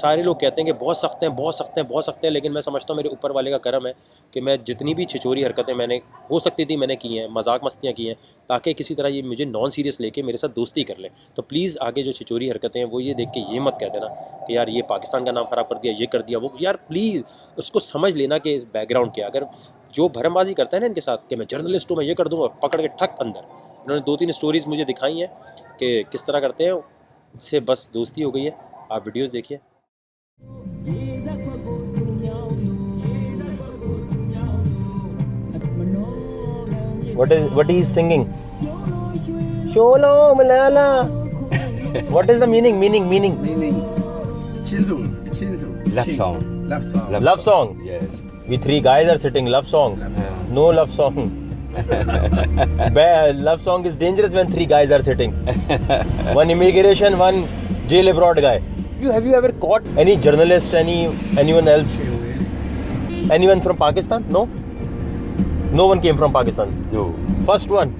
सारे लोग कहते हैं कि बहुत सख्त हैं, बहुत सख्त हैं, बहुत सख्त हैं, लेकिन मैं समझता हूँ मेरे ऊपर वाले का करम है कि मैं जितनी भी छिचोरी हरकतें मैंने हो सकती थी मैंने की हैं, मजाक मस्तियाँ की हैं, ताकि किसी तरह ये मुझे नॉन सीरियस लेके मेरे साथ दोस्ती कर लें। तो प्लीज़ आगे जो छिचोरी हरकतें हैं वो ये देख के ये मत कह देना कि यार ये पाकिस्तान का नाम ख़राब कर दिया, ये कर दिया, वो। यार प्लीज़ उसको समझ लेना कि इस बैकग्राउंड क्या। अगर जो भरमबाजी करता है ना इनके साथ कि मैं जर्नलिस्ट हूँ, मैं ये कर दूँगा, पकड़ के ठक अंदर। इन्होंने 2-3 स्टोरीज़ मुझे दिखाई हैं कि किस तरह करते हैं। इससे बस दोस्ती हो गई है। आप वीडियोज़ देखिए। What is singing? Sholo Malala. What is the meaning? Meaning. Chinzu. Love song. Love song. Yes. We 3 guys are sitting. Love song. No love song. Love song is dangerous when 3 guys are sitting. One immigration, one jail abroad guy. Have you ever caught any journalist, anyone else? Anyone from Pakistan? No? No one came from Pakistan. No. First one.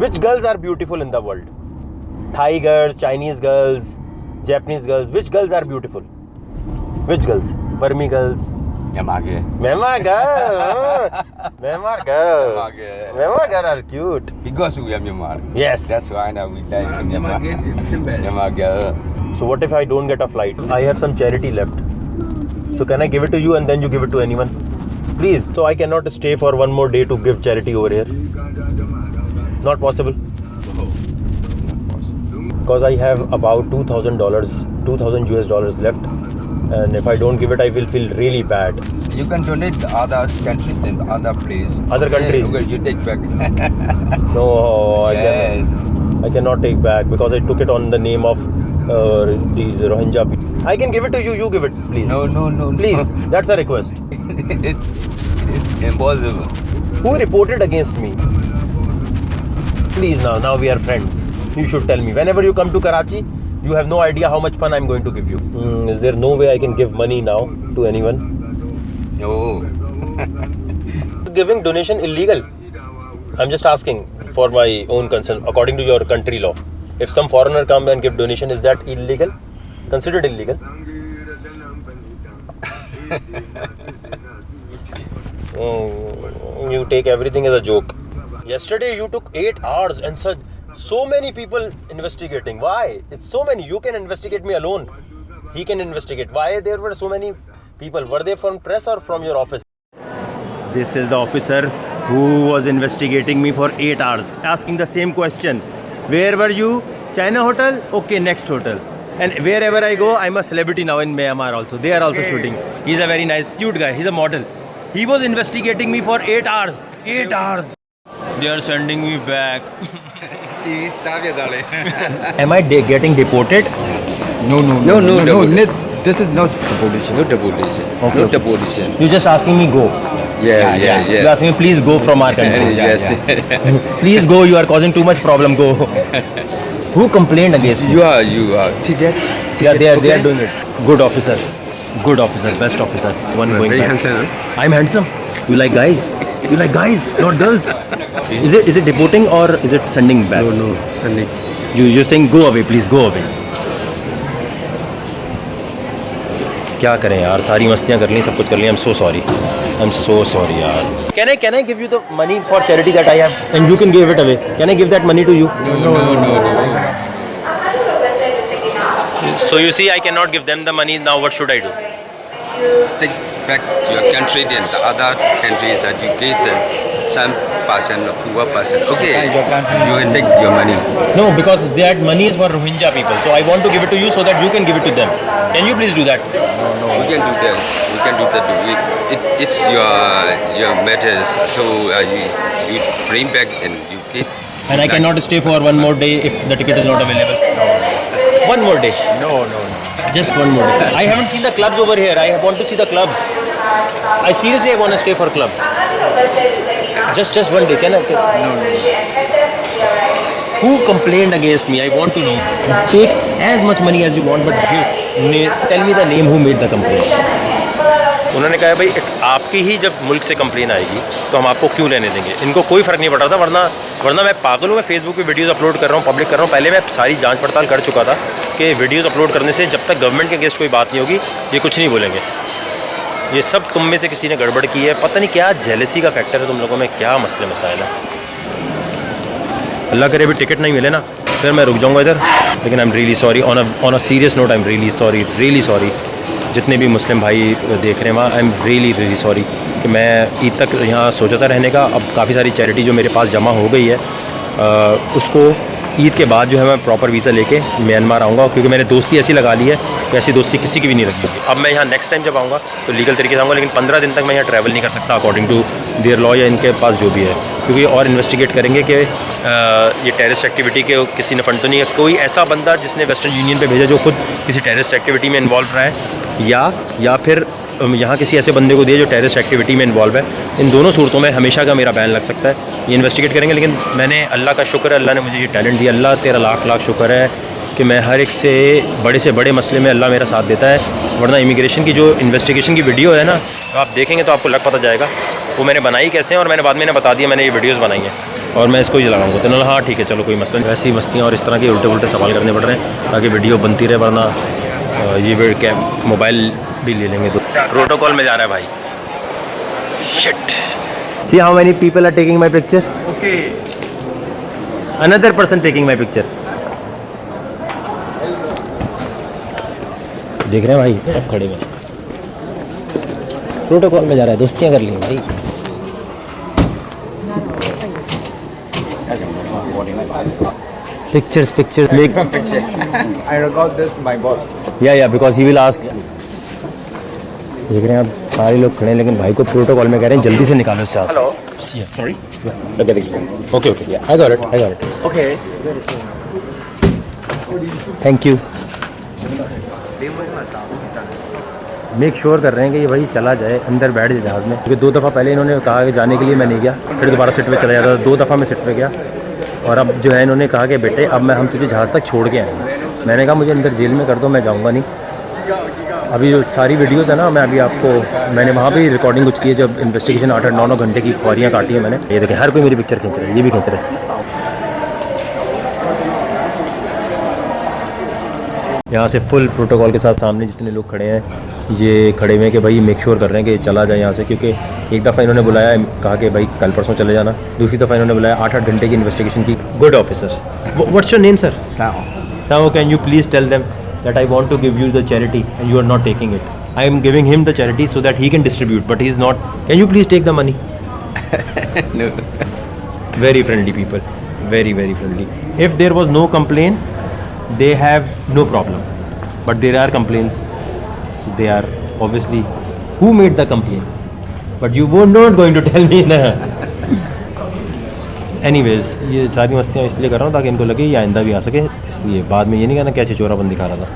Which girls are beautiful in the world? Thai girls, Chinese girls, Japanese girls. Which girls are beautiful? Which girls? Burmese girls. Myanmar Myanmar girl. Myanmar girl. Myanmar girl are cute. Because we are Myanmar. Yes. That's why now we like Myanmar. Myanmar girl. So what if I don't get a flight? I have some charity left. So can I give it to you and then you give it to anyone? Please. So I cannot stay for one more day to give charity over here. Not possible. Because I have about $2,000, 2,000 US dollars left, and if I don't give it, I will feel really bad. You can donate to other countries and other place. Other countries? Okay, you take back. No, Yes. I cannot take back because I took it on the name of these Rohingya people. I can give it to you. You give it, please. No. Please, that's a request. It is impossible. Who reported against me? Please, now we are friends. You should tell me. Whenever you come to Karachi, you have no idea how much fun I'm going to give you. Is there no way I can give money now to anyone? No. Is giving donation illegal? I'm just asking for my own concern. According to your country law, if some foreigner come and give donation, is that illegal? Considered illegal? You take everything as a joke. Yesterday you took 8 hours and said so many people investigating. Why? It's so many. You can investigate me alone. He can investigate. Why there were so many people? Were they from press or from your office? This is the officer who was investigating me for 8 hours, asking the same question. Where were you? China hotel? Okay, next hotel. And wherever I go, I'm a celebrity now in Myanmar also. They are also shooting. He's a very nice, cute guy. He's a model. He was investigating me for 8 hours. 8 hours. They are sending me back. Am I getting deported? No. This is not deportation. No deportation. Okay, No okay. deportation. You're just asking me go. Yeah. You're asking me please go from our country. Yes. Please go. You are causing too much problem. Go. Who complained against me? You are ticket. Yeah, they are doing it. Good officer, best officer. One going Very back. handsome, huh? I'm handsome. You like guys? You like guys, not girls. Is it deporting or is it sending back? No, sending. You're saying go away, please go away. क्या करें यार, सारी मस्तियाँ कर ली, सब कुछ कर लिया. I'm so sorry यार. Can I give you the money for charity that I have and you can give it away? Can I give that money to you? No. So you see, I cannot give them the money. Now what should I do? Take back to your country and the other countries educate some person or poor person. Okay, your country. you can take your money. No, because that money is for Rohingya people. So I want to give it to you so that you can give it to them. Can you please do that? No. We can do that. It's your matters. So you bring back and you get. And I cannot stay for one more day if the ticket is not available. One more day. No. Just one more day. I haven't seen the clubs over here. I want to see the clubs. I seriously want to stay for clubs. Just one day. Can I? No. Who complained against me? I want to know. Take as much money as you want, but tell me the name who made the complaint. उन्होंने कहा भाई आपकी ही जब मुल्क से complain आएगी तो हम आपको क्यों लेने देंगे। इनको कोई फ़र्क नहीं पड़ रहा था, वरना मैं पागल हूँ। मैं फेसबुक पे वीडियोस अपलोड कर रहा हूँ, पब्लिक कर रहा हूँ। पहले मैं सारी जांच पड़ताल कर चुका था कि वीडियोस अपलोड करने से जब तक गवर्नमेंट के अगेंस्ट कोई बात नहीं होगी ये कुछ नहीं बोलेंगे। ये सब तुम में से किसी ने गड़बड़ की है, पता नहीं क्या जेलसी का फैक्टर है तुम लोगों में, क्या मसले मसाइल है। अल्लाह करे अभी टिकट नहीं मिले ना फिर मैं रुक जाऊँगा इधर। लेकिन I am really sorry, on a serious note I am really sorry जितने भी मुस्लिम भाई देख रहे हैं वहाँ। आई एम रियली सॉरी कि मैं ईद तक यहाँ सोचा था रहने का। अब काफ़ी सारी चैरिटी जो मेरे पास जमा हो गई है उसको ईद के बाद जो है मैं प्रॉपर वीज़ा लेके म्यांमार आऊँगा, क्योंकि मैंने दोस्ती ऐसी लगा ली है कि ऐसी दोस्ती किसी की भी नहीं लगी होगी। अब मैं यहाँ नेक्स्ट टाइम जब आऊँगा तो लीगल तरीके से आऊँगा, लेकिन 15 दिन तक मैं यहाँ ट्रैवल नहीं कर सकता अकॉर्डिंग टू देयर लॉ या इनके पास जो भी है, क्योंकि और इन्वेस्टिगेट करेंगे कि ये टेररिस्ट एक्टिविटी के किसी ने फंड तो नहीं है। कोई ऐसा बंदा जिसने वेस्टर्न यूनियन पे भेजा जो खुद किसी टेररिस्ट एक्टिविटी में इन्वॉल्व रहा है, या फिर यहाँ किसी ऐसे बंदे को दिए जो टेररिस्ट एक्टिविटी में इन्वॉल्व है। इन दोनों सूरतों में हमेशा का मेरा बैन लग सकता है। ये इन्वेस्टिगेट करेंगे, लेकिन मैंने अल्लाह का शुक्र है, अल्लाह ने मुझे ये टैलेंट दिया। अल्लाह तेरा लाख शुक्र है कि मैं हर एक से बड़े मसले में अल्लाह मेरा साथ देता है। वरना इमिग्रेशन की जो इन्वेस्टिगेशन की वीडियो है ना, तो आप देखेंगे तो आपको लग पता जाएगा वो मैंने बनाई कैसे है, और मैंने बाद में बता दिया मैंने ये वीडियोज़ बनाई हैं और मैं इसको ही लगाऊंगा। तो ना हाँ ठीक है चलो कोई मसला नहीं। वैसी मस्तियाँ और इस तरह के उल्टे सवाल करने पड़ रहे हैं ताकि वीडियो बनती रहे, वरना ये क्या मोबाइल भी ले लेंगे। तो प्रोटोकॉल में जा रहा है भाई। Shit. See how many people are taking my picture? Okay. Another person taking my picture. देख रहे हैं भाई सब खड़े हुए। प्रोटोकॉल में जा रहा है, दोस्तियां कर ली भाई। Pictures make. I record this my boss. Yeah, because he will ask. देख रहे हैं आप सारे लोग खड़े हैं, लेकिन भाई को प्रोटोकॉल में कह रहे हैं जल्दी से निकालो इससे। Hello. Yeah, sorry. Look at this one. Okay. Yeah, I got it. Okay. Thank you. Make sure कर रहे हैं कि ये भाई चला जाए, अंदर बैठ जाए जहाज़ में, क्योंकि 2 दफ़ा पहले इन्होंने कहा कि जाने के लिए मैं नहीं गया, फिर दोबारा सीट पे चला जाता। 2 दफ़ा मैं सीट पे गया और अब जो है इन्होंने कहा कि बेटे अब हम तुझे जहाज़ तक छोड़ के आएंगे। मैंने कहा मुझे अंदर जेल में कर दो, मैं जाऊँगा नहीं। अभी जो सारी वीडियोस है ना, मैं अभी मैंने वहाँ भी रिकॉर्डिंग कुछ की है जब इन्वेस्टिगेशन 8-9 घंटे की ख्वारियाँ काटी है मैंने। ये देखें हर कोई मेरी पिक्चर खींच रहा है, ये भी खींच रहा है। यहाँ से फुल प्रोटोकॉल के साथ सामने जितने लोग खड़े हैं ये खड़े हुए हैं कि भाई मेक श्योर कर रहे हैं कि चला जाए यहाँ से, क्योंकि एक दफ़ा इन्होंने बुलाया, कहा कि भाई कल परसों चले जाना। दूसरी दफ़ा इन्होंने बुलाया 8-8 घंटे की इन्वेस्टिगेशन की। Good officer. What's your name sir? Now can you please tell them that I want to give you the charity and you are not taking it. I am giving him the charity so that he can distribute, but he is not. Can you please take the money? No. Very friendly people, very friendly. If there was no complaint, they have no problem, but there are complaints, so they are obviously who made the complaint, but you were not going to tell me na. Anyways, ये सारी मस्तियाँ इसलिए कर रहा हूँ ताकि इनको लगे ये आइंदा भी आ सके, इसलिए बाद में ये नहीं कहना क्या चिचोरापन दिखा रहा था।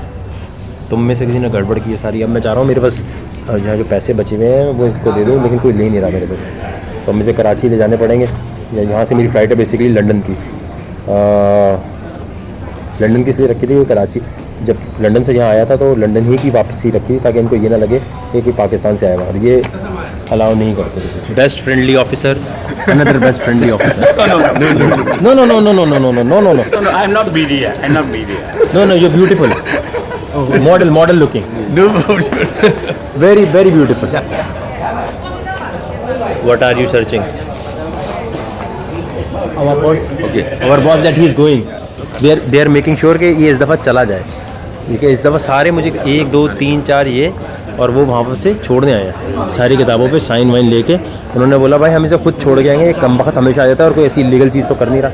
तुम में से किसी ने गड़बड़ की है सारी। अब मैं चाह रहा हूँ मेरे पास यहाँ जो पैसे बचे हुए हैं वो इसको दे दूँ, लेकिन कोई ले नहीं रहा मेरे से, तो मुझे कराची ले जाने पड़ेंगे। यहाँ से मेरी फ़्लाइट है बेसिकली लंदन की। लंदन की इसलिए रखी थी क्योंकि कराची जब लंदन से यहाँ आया था तो लंदन ही की वापसी रखी थी ताकि इनको ये ना लगे कि कोई पाकिस्तान से आया हुआ, और ये अलाउ नहीं करते। Best friendly officer, another best friendly officer. No. No, I'm not media. No, you're beautiful. Model looking. No. Very beautiful. What are you searching? Our boss. Okay. Our boss that he is going. They are making sure कि ये इस दफ़ा चला जाए, क्योंकि इस दफ़ा सारे मुझे 1, 2, 3, 4 ये और वो वहाँ से छोड़ने आए हैं सारी किताबों पे साइन वाइन लेके। उन्होंने बोला भाई हम इसे खुद छोड़ के आएंगे, कम वक्त हमेशा आ जाता है और कोई ऐसी इलीगल चीज़ तो कर नहीं रहा,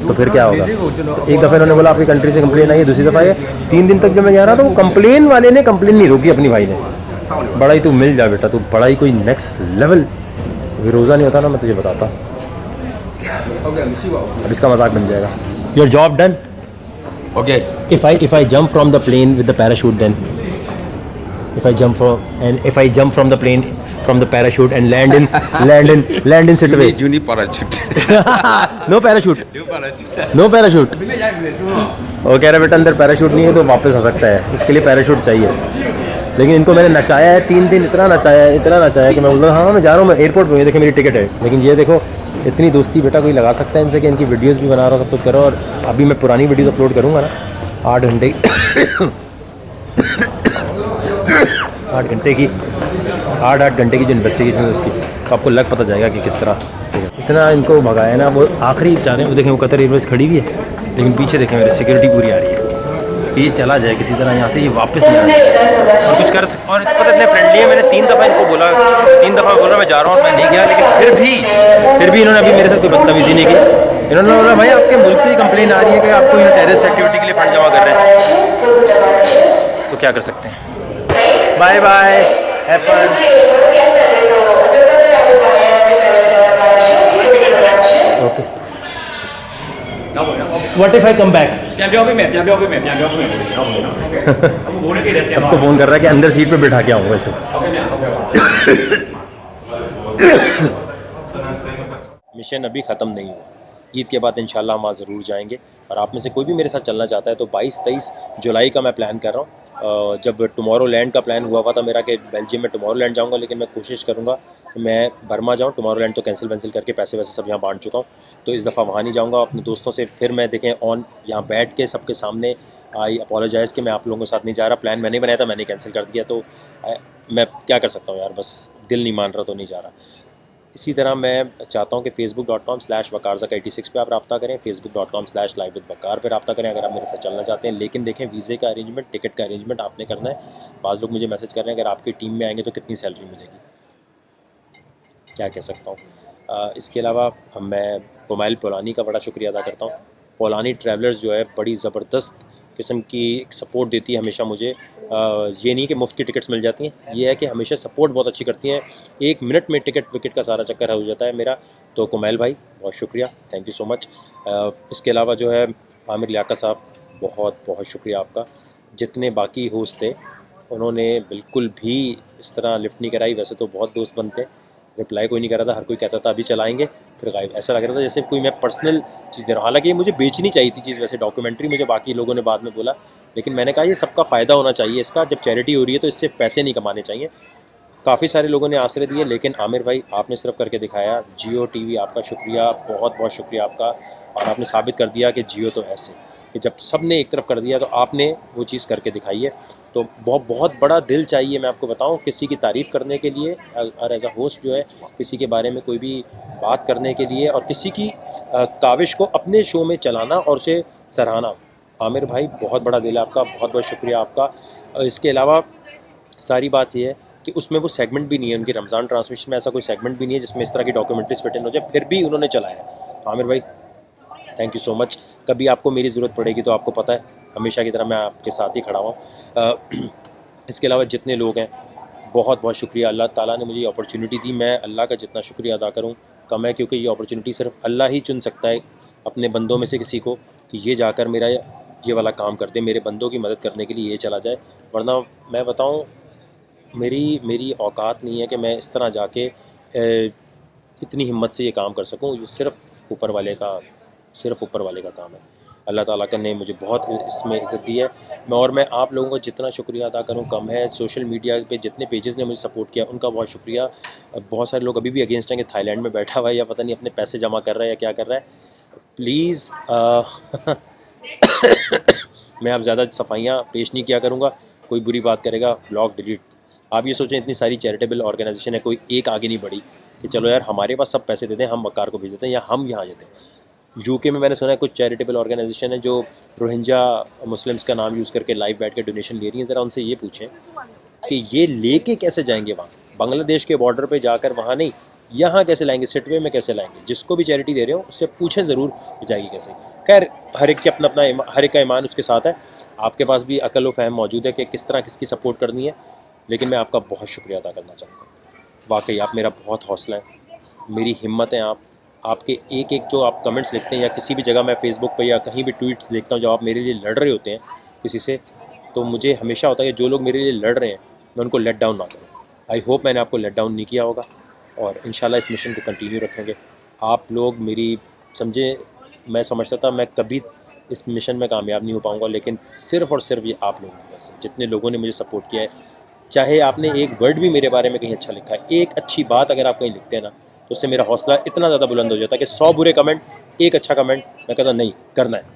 तो फिर क्या होगा। तो एक दफ़ा इन्होंने बोला आपकी कंट्री से कंप्लेन आई है, दूसरी दफ़ा ये 3 दिन तक जब मैं जा रहा था वो कंप्लेन वाले ने कंप्लेन नहीं रोकी अपनी भाई ने। बड़ा ही तू मिल जा बेटा, तू बड़ा ही कोई नेक्स्ट लेवल। रोज़ा नहीं होता ना मैं तुझे बताता, अब इसका मजाक बन जाएगा। Your job done. Okay. If I jump from the plane with the parachute, then if I jump from the plane from the parachute and land in Sitwe. You need parachute. No parachute. No parachute. वो कह रहा बेटा अंदर parachute नहीं है तो वापस आ सकता है, इसके लिए पैराशूट चाहिए। लेकिन इनको मैंने नचाया है 3 दिन, इतना नचाया है कि मैं बोल रहा हाँ मैं जा रहा हूँ, मैं एयरपोर्ट पर हूँ, देखिए मेरी टिकट है। लेकिन ये देखो इतनी दोस्ती बेटा कोई लगा सकता है इनसे कि इनकी वीडियोस भी बना रहा हूँ, सब कुछ कर रहा हूँ। और अभी मैं पुरानी वीडियोस अपलोड करूँगा ना 8 घंटे की 8 घंटे की जो इन्वेस्टिगेशन है उसकी, तो आपको लग पता जाएगा कि किस तरह इतना इनको भगाया ना। वो आखिरी चाह रहे हैं, वो देखें वो कतर एयरवेज खड़ी हुई है, लेकिन पीछे देखें मेरी सिक्योरिटी पूरी आ रही है। ये चला जाए किसी तरह यहाँ से, ये वापस नहीं आ रहा और कुछ कर सकते। और पता इतने फ्रेंडली है, मैंने 3 दफ़ा इनको बोला, 3 दफ़ा बोला मैं जा रहा हूँ, मैं नहीं गया, लेकिन फिर भी इन्होंने अभी मेरे साथ कोई बदतमीजी नहीं की। इन्होंने बोला भाई आपके मुल्क से ही कंप्लेन आ रही है कि आपको यहाँ टेररिस्ट एक्टिविटी के लिए फंड जमा कर रहे हैं, तो क्या कर सकते हैं। Bye bye, have fun. Okay, what if I come back? सबको फ़ोन कर रहा है कि अंदर सीट पे बिठा के आऊँ वैसे। मिशन अभी ख़त्म नहीं हुआ, ईद के बाद इंशाल्लाह हम ज़रूर जाएंगे। और आप में से कोई भी मेरे साथ चलना चाहता है तो 22-23 जुलाई का मैं प्लान कर रहा हूँ। जब टुमारो लैंड का प्लान हुआ था मेरा कि बेल्जियम में टुमारो लैंड जाऊँगा, लेकिन मैं कोशिश करूँगा कि मैं बर्मा जाऊँ। टुमारो लैंड तो कैंसिल करके पैसे वैसे सब यहाँ बांट चुका हूँ, तो इस दफ़ा वहाँ नहीं जाऊँगा अपने दोस्तों से। फिर मैं देखें यहाँ बैठ के सबके सामने आई अपोलोजाइज़ कि मैं आप लोगों के साथ नहीं जा रहा, प्लान मैंने बनाया था, मैंने कैंसिल कर दिया, तो मैं क्या कर सकता हूँ यार, बस दिल नहीं मान रहा तो नहीं जा रहा। इसी तरह मैं चाहता हूँ कि facebook.com/waqarzaka86 पे आप रब्ता करें, facebook.com/livewithwaqar पे रब्ता करें अगर आप मेरे साथ चलना चाहते हैं। लेकिन देखें वीज़े का अरेंजमेंट, टिकट का अरेंजमेंट आपने करना है। बाज़ लोग मुझे मैसेज कर रहे हैं अगर आपकी टीम में आएंगे तो कितनी सैलरी मिलेगी, क्या कह सकता हूँ। इसके अलावा मैं कुमाइल पोलानी का बड़ा शुक्रिया अदा करता हूँ। पोलानी ट्रैवलर्स जो है बड़ी ज़बरदस्त किस्म की सपोर्ट देती है हमेशा मुझे। ये नहीं कि मुफ्त की टिकट्स मिल जाती हैं, ये है कि हमेशा सपोर्ट बहुत अच्छी करती हैं। 1 मिनट में टिकट विकेट का सारा चक्कर हो जाता है मेरा। तो कुमाइल भाई बहुत शुक्रिया, थैंक यू सो मच। इसके अलावा जो है आमिर लियाकत साहब, बहुत बहुत शुक्रिया आपका। जितने बाकी होस्ट थे उन्होंने बिल्कुल भी इस तरह लिफ्ट नहीं कराई। वैसे तो बहुत दोस्त बनते, रिप्लाई कोई नहीं कर रहा था, हर कोई कहता था अभी चलाएंगे, फिर गायब। ऐसा लग रहा था जैसे कोई मैं पर्सनल चीज़ दे रहा हूँ। हालांकि ये मुझे बेचनी चाहिए थी चीज़, वैसे डॉक्यूमेंट्री मुझे बाकी लोगों ने बाद में बोला, लेकिन मैंने कहा ये सबका फ़ायदा होना चाहिए इसका। जब चैरिटी हो रही है तो इससे पैसे नहीं कमाने चाहिए। काफ़ी सारे लोगों ने आसरे दिए, लेकिन आमिर भाई आपने सिर्फ करके दिखाया। जियो टीवी आपका शुक्रिया, बहुत बहुत शुक्रिया आपका। और आपने साबित कर दिया कि जियो तो ऐसे कि जब सब ने एक तरफ कर दिया तो आपने वो चीज़ करके दिखाई है। तो बहुत बहुत बड़ा दिल चाहिए, मैं आपको बताऊं, किसी की तारीफ़ करने के लिए और एज अ होस्ट जो है किसी के बारे में कोई भी बात करने के लिए और किसी की काविश को अपने शो में चलाना और उसे सराहना। आमिर भाई बहुत बड़ा दिल है आपका, बहुत बहुत शुक्रिया आपका। इसके अलावा सारी बात ये है कि उसमें वो सेगमेंट भी नहीं है, उनकी रमज़ान ट्रांसमिशन में ऐसा कोई सेगमेंट भी नहीं है जिसमें इस तरह की डॉक्यूमेंट्रीज फिट इन हो जाए, फिर भी उन्होंने चलाया। आमिर भाई थैंक यू सो मच। कभी आपको मेरी ज़रूरत पड़ेगी तो आपको पता है हमेशा की तरह मैं आपके साथ ही खड़ा हूँ। इसके अलावा जितने लोग हैं बहुत बहुत शुक्रिया। अल्लाह ताला ने मुझे ये अपॉर्चुनिटी दी, मैं अल्लाह का जितना शुक्रिया अदा करूँ कम है, क्योंकि ये अपॉर्चुनिटी सिर्फ अल्लाह ही चुन सकता है अपने बंदों में से किसी को कि ये जाकर मेरा ये वाला काम कर दे, मेरे बंदों की मदद करने के लिए ये चला जाए। वरना मैं बताऊँ मेरी औकात नहीं है कि मैं इस तरह जाके इतनी हिम्मत से ये काम कर सकूँ। ये सिर्फ़ ऊपर वाले का काम है। अल्लाह ताला ने मुझे बहुत इसमें इज़्ज़त दी है। मैं आप लोगों का जितना शुक्रिया अदा करूं कम है। सोशल मीडिया पे जितने पेजेस ने मुझे सपोर्ट किया उनका बहुत शुक्रिया। बहुत सारे लोग अभी भी अगेंस्ट हैं कि थाईलैंड में बैठा हुआ है या पता नहीं अपने पैसे जमा कर रहा है या क्या कर रहा है। प्लीज़ मैं अब ज़्यादा सफाइयाँ पेश नहीं किया करूँगा, कोई बुरी बात करेगा ब्लॉग डिलीट। आप ये सोचें इतनी सारी चैरिटेबल ऑर्गेनाइजेशन है, कोई एक आगे नहीं बढ़ी कि चलो यार हमारे पास सब पैसे दे दें, हम वक़ार को भेज देते हैं या हम यहाँ देते हैं। यूके में मैंने सुना है कुछ चैरिटेबल ऑर्गेनाइजेशन है जो रोहिंग्या मुस्लिम्स का नाम यूज़ करके लाइव बैठ के डोनेशन ले रही हैं। ज़रा उनसे ये पूछें कि ये लेके कैसे जाएंगे वहाँ, बांग्लादेश के बॉर्डर पे जाकर वहाँ नहीं, यहाँ कैसे लाएंगे, सिटवे में कैसे लाएंगे। जिसको भी चैरिटी दे रहे हो उससे पूछें ज़रूर कि जाएगी कैसे। खैर हर एक के अपना हर एक का ईमान उसके साथ है। आपके पास भी अकल व फहम मौजूद है कि किस तरह किसकी सपोर्ट करनी है, लेकिन मैं आपका बहुत शुक्रिया अदा करना चाहता हूँ। वाकई आप मेरा बहुत हौसला है, मेरी हिम्मत है। आपके एक जो आप कमेंट्स लिखते हैं या किसी भी जगह मैं फेसबुक पे या कहीं भी ट्वीट्स देखता हूँ जब आप मेरे लिए लड़ रहे होते हैं किसी से, तो मुझे हमेशा होता है कि जो लोग मेरे लिए लड़ रहे हैं मैं उनको लेट डाउन ना करूँ। आई होप मैंने आपको लेट डाउन नहीं किया होगा और इंशाल्लाह इस मिशन को कंटिन्यू रखेंगे। आप लोग मेरी समझे, मैं समझता था मैं कभी इस मिशन में कामयाब नहीं हो पाऊँगा, लेकिन सिर्फ़ और सिर्फ ये आप लोगों की वजह से, जितने लोगों ने मुझे सपोर्ट किया है, चाहे आपने एक वर्ड भी मेरे बारे में कहीं अच्छा लिखा है, एक अच्छी बात अगर आप कहीं लिखते हैं ना, तो उससे मेरा हौसला इतना ज़्यादा बुलंद हो जाता है कि 100 बुरे कमेंट, एक अच्छा कमेंट, मैं कहता नहीं करना है।